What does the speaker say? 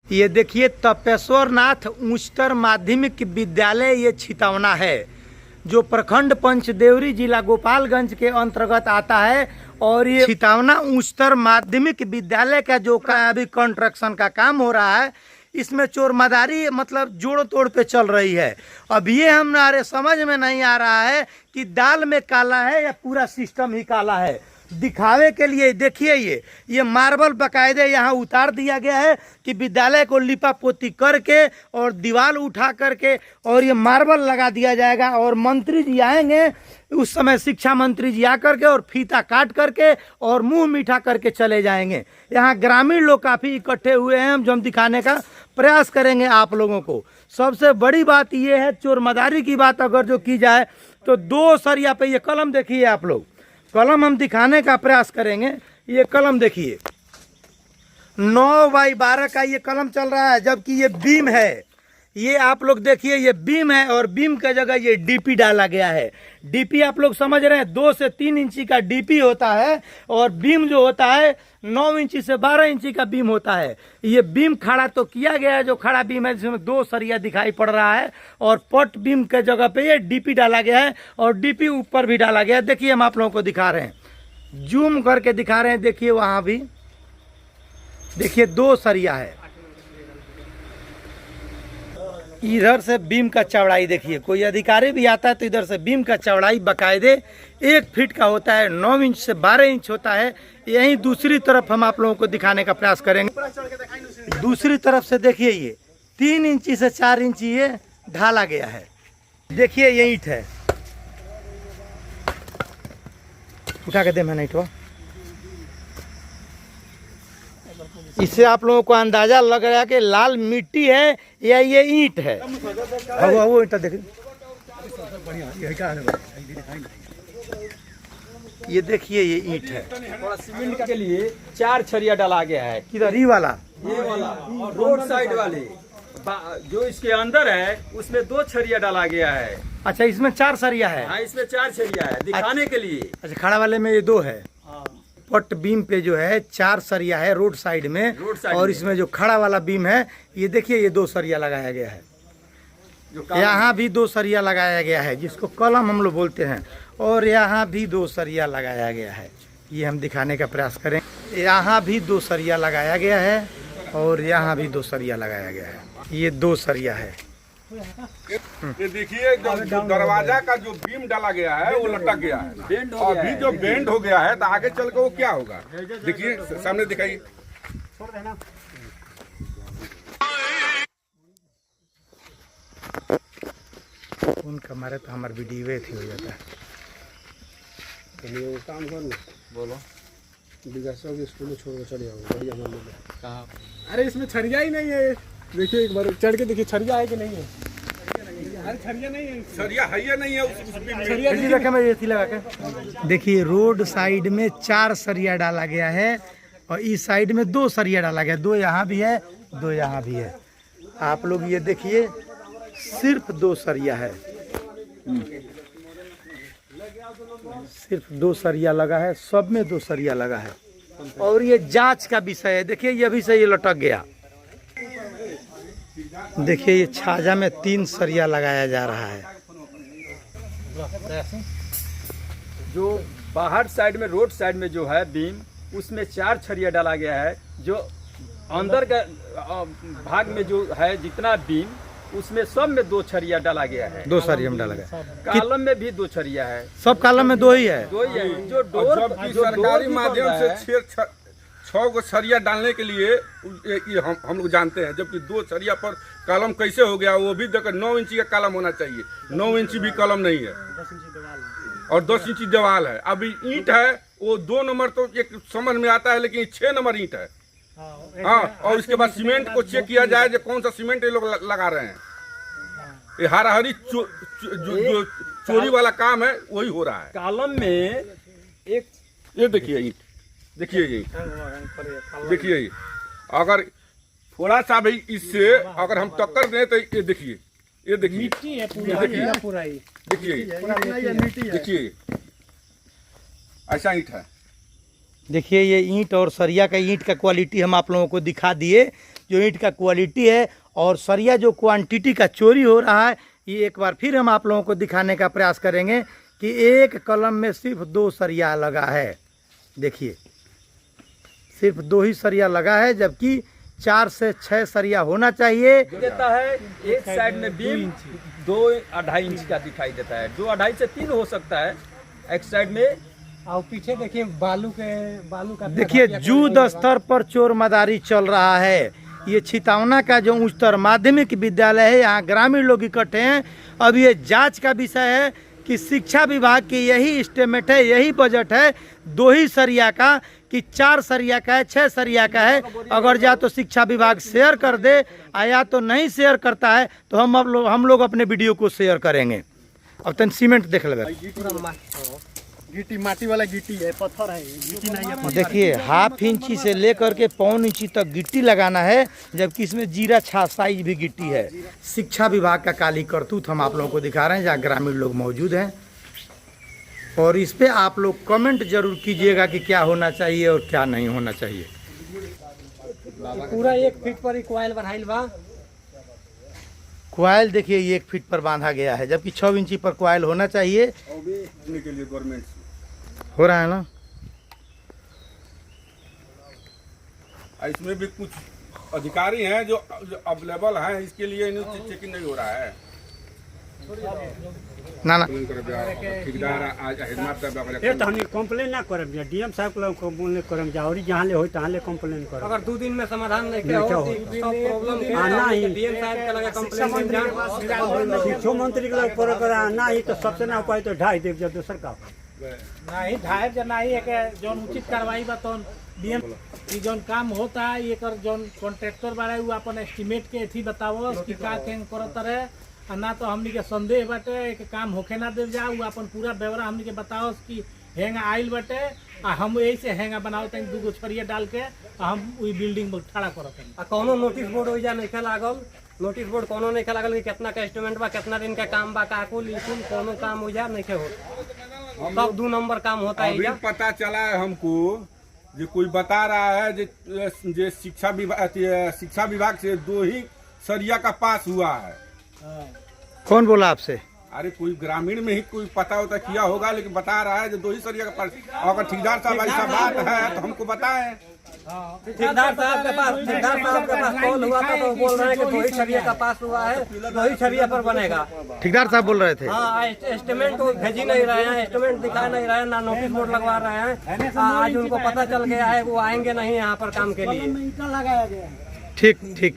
ये देखिए तपेश्वर नाथ उच्चतर माध्यमिक विद्यालय ये छितौना है, जो प्रखंड पंचदेवरी जिला गोपालगंज के अंतर्गत आता है। और ये छितौना उच्चतर माध्यमिक विद्यालय का जो अभी कंस्ट्रक्शन का काम हो रहा है, इसमें चोरमदारी मतलब जोड़ तोड़ पे चल रही है। अब ये हमारे समझ में नहीं आ रहा है कि दाल में काला है या पूरा सिस्टम ही काला है। दिखावे के लिए देखिए ये मार्बल बकायदे यहाँ उतार दिया गया है कि विद्यालय को लिपा पोती करके और दीवार उठा करके और ये मार्बल लगा दिया जाएगा। और मंत्री जी आएंगे उस समय, शिक्षा मंत्री जी आकर के और फीता काट करके और मुंह मीठा करके चले जाएंगे। यहाँ ग्रामीण लोग काफ़ी इकट्ठे हुए हैं, जो हम दिखाने का प्रयास करेंगे आप लोगों को। सबसे बड़ी बात ये है, चोरमदारी की बात अगर जो की जाए तो 2 सरिया पे ये कलम देखिए आप लोग, कलम हम दिखाने का प्रयास करेंगे। ये कलम देखिए 9 बाई 12 का ये कलम चल रहा है, जबकि ये बीम है। ये आप लोग देखिए ये बीम है और बीम का जगह ये डीपी डाला गया है। डीपी आप लोग समझ रहे हैं, 2 से 3 इंची का डीपी होता है और बीम जो होता है 9 इंची से 12 इंची का बीम होता है। ये बीम खड़ा तो किया गया है, जो खड़ा बीम है जिसमें 2 सरिया दिखाई पड़ रहा है और पट बीम के जगह पे ये डीपी डाला गया है और डीपी ऊपर भी डाला गया है। देखिए हम आप लोगों को दिखा रहे हैं, जूम करके दिखा रहे हैं। देखिए वहाँ भी देखिए 2 सरिया है। इधर से बीम का चौड़ाई देखिए, कोई अधिकारी भी आता है तो इधर से बीम का चौड़ाई बकायदे 1 फीट का होता है, 9 इंच से 12 इंच होता है। यहीं दूसरी तरफ हम आप लोगों को दिखाने का प्रयास करेंगे। दूसरी तरफ से देखिए ये 3 इंची से 4 इंची ये ढाला गया है। देखिए ये ईंट है, उठा के दे मैंने ईंटवा। इससे आप लोगों को अंदाजा लग रहा है कि लाल मिट्टी है या ये ईंट है। वो ईंट देखिए, ये देखिए ये ईंट है। थोड़ा सीमेंट के लिए 4 छरिया डाला गया है। किधर? ये वाला और रोड साइड वाले जो इसके अंदर है उसमें 2 छरिया डाला गया है। अच्छा, इसमें 4 सरिया है। हाँ, इसमें 4 छरिया है दिखाने के लिए। अच्छा, खड़ा वाले में ये 2 है। पट बीम पे जो है 4 सरिया है रोड साइड में, और इसमें जो खड़ा वाला बीम है ये देखिए ये 2 सरिया लगाया गया है। यहाँ भी 2 सरिया लगाया गया है, जिसको कलम हम लोग बोलते हैं। और यहाँ भी 2 सरिया लगाया गया है, ये हम दिखाने का प्रयास करें। यहाँ भी 2 सरिया लगाया गया है और यहाँ भी 2 सरिया लगाया गया है। ये 2 सरिया है। ये देखिए जो दरवाजा का जो बीम डाला गया है वो लटक गया है। अभी जो बेंड हो गया है तो आगे चल के वो क्या होगा, देखिए सामने दिखाइए। उनका मारे तो हमारे वीडियो थी हो जाता है। चलिए वो काम कर लो, बोलो विकासों के स्कूल में छोड़ के चले जाओ। बढ़िया मान लो कहाँ? अरे इसमें छरिया ही नहीं है। देखिए एक बार चढ़ के देखिए छरिया है कि नहीं है। अरे छरिया नहीं है, छरिया है या नहीं है छरिया। देखिए रोड साइड में 4 सरिया डाला गया है और इस साइड में 2 सरिया डाला गया। 2 यहाँ भी है, 2 यहाँ भी है। आप लोग ये देखिए सिर्फ 2 सरिया है, सिर्फ 2 सरिया लगा है, सब में 2 सरिया लगा है। और ये जांच का विषय है। देखिए ये भी से ये लटक गया। देखिए ये छाजा में 3 सरिया लगाया जा रहा है। जो बाहर साइड में रोड साइड में जो है बीम, उसमें 4 छरिया डाला गया है। जो अंदर का भाग में जो है जितना बीम, उसमें सब में 2 छरिया डाला गया है। 2 सरिया में डाला गया। कॉलम में भी 2 छरिया है। सब कॉलम में 2 ही है। 2 ही है। जो डोर सरकारी माध्यम से 6 गो सरिया डालने के लिए ये हम लोग जानते हैं, जबकि 2 सरिया पर कॉलम कैसे हो गया, वो भी देखो 9 इंची का कॉलम होना चाहिए। 9 इंची भी कॉलम नहीं है और 10 इंची दीवार है। अभी ईंट है वो 2 नंबर तो एक समझ में आता है, लेकिन 6 नंबर ईंट है। हाँ, और इसके बाद सीमेंट को चेक किया जाए जो कौन सा सीमेंट ये लोग लगा रहे हैं। ये हाराहारी जो चोरी वाला काम है वही हो रहा है। कॉलम में एक ये देखिए ईंट, देखिए ये देखिए ये अगर थोड़ा सा भी इससे अगर हम टक्कर दें तो ये देखिए, ये देखिए मिट्टी है पूरा ही। देखिए ऐसा ईंट है। देखिए ये ईंट और सरिया का ईंट का क्वालिटी हम आप लोगों को दिखा दिए। जो ईंट का क्वालिटी है और सरिया जो क्वांटिटी का चोरी हो रहा है, ये एक बार फिर हम आप लोगों को दिखाने का प्रयास करेंगे कि एक कलम में सिर्फ 2 सरिया लगा है। देखिए सिर्फ 2 ही सरिया लगा है, जबकि 4 से 6 सरिया होना चाहिए। देता है एक साइड में बीम 2-2.5 इंच का दिखाई देता है, 2-2.5 से 3 हो सकता है एक साइड में। और पीछे देखिए बालू का देखिए युद्ध स्तर पर चोर मदारी चल रहा है। ये छितावना का जो उच्चतर माध्यमिक विद्यालय है, यहाँ ग्रामीण लोग इकट्ठे हैं। अब ये जांच का विषय है कि शिक्षा विभाग की यही एस्टिमेट है, यही बजट है 2 ही सरिया का, कि 4 सरिया का है, 6 सरिया का है। अगर या तो शिक्षा विभाग शेयर कर दे या तो नहीं शेयर करता है तो हम लोग अपने वीडियो को शेयर करेंगे। अब तन सीमेंट देख लेंगे। गिट्टी माटी वाला गिट्टी है, पत्थर है, गिट्टी नहीं है। देखिए 1/2 इंची से लेकर के 1.25 इंची तक गिट्टी लगाना है, जबकि इसमें जीरा छा साइज भी गिट्टी है। शिक्षा विभाग का काली करतूत हम आप लोगों को दिखा रहे हैं, जहाँ ग्रामीण लोग मौजूद हैं। और इस पे आप लोग कमेंट जरूर कीजिएगा कि क्या होना चाहिए और क्या नहीं होना चाहिए। पूरा 1 फीट पर कॉइल बढ़ाइल बा। क्वाइल देखिए 1 फीट पर बांधा गया है, जबकि 6 इंची पर क्वाइल होना चाहिए। के लिए गवर्नमेंट हो रहा है ना। इसमें भी कुछ अधिकारी हैं जो अवेलेबल हैं, इसके लिए चेकिंग नहीं हो रहा है। ना ना ठेकेदार आज ये तो हम कंप्लेन ना करब, डीएम साहब को कंप्लेन करब, जाओरी जहाँ ले हो तहाँ ले कंप्लेन करब। अगर 2 दिन में समाधान नहीं किया हो तो प्रॉब्लम के आना ही डीएम साहब के लगे कंप्लेन शिक्षा मंत्री के लगे पर आना ही तो सबसे ना उपाय तो ढाई देव जब दूसर का नहीं ढाई जना ही एक जौन उचित कार्रवाई बा तो डीएम की जौन काम होता है ये कर जौन कॉन्ट्रैक्टर बारे वो अपन एस्टिमेट के थी बतावो कि का केंग करत रहे, ना तो हमनी के संदेह बाटे एक काम होके ना दे जाओ, वो अपन पूरा ब्यौरा हमनी के बताओ कि हैंग आइल बाटे आ हम यही से हैंगा बनाओ तनी 2 गो छरिया डाल के हम वही बिल्डिंग पर खड़ा करत हन। आ कोनो नोटिस बोर्ड हो जा नहीं लागल, नोटिस बोर्ड कोनो नहीं लागल कि कितना का एस्टिमेट बा, कितना दिन का काम बा, काको लिखून कोनो काम हो जा नहीं हो, सब 2 नंबर काम होता है। अभी पता चला है हमको जो कोई बता रहा है जो शिक्षा विभाग से 2 ही सरिया का पास हुआ है। कौन बोला आपसे? अरे कोई ग्रामीण में ही कोई पता होता किया होगा, लेकिन बता रहा है जो 2 ही सरिया का पास। अगर ठेकेदार साहब ऐसा बात है तो हमको बताएं। ठेकेदार साहब के पास कॉल हुआ था तो बोल रहे हैं कि 2 ही सरिया का पास हुआ है, 2 ही सरिया पर बनेगा। ठेकेदार साहब बोल रहे थे। हाँ एस्टिमेट तो भेजी नहीं रहे हैं, एस्टिमेट दिखा नहीं रहे हैं, ना नोटिस बोर्ड लगवा रहे हैं। आज उनको पता चल गया है वो आएंगे नहीं यहाँ पर काम के लिए। ठीक ठीक।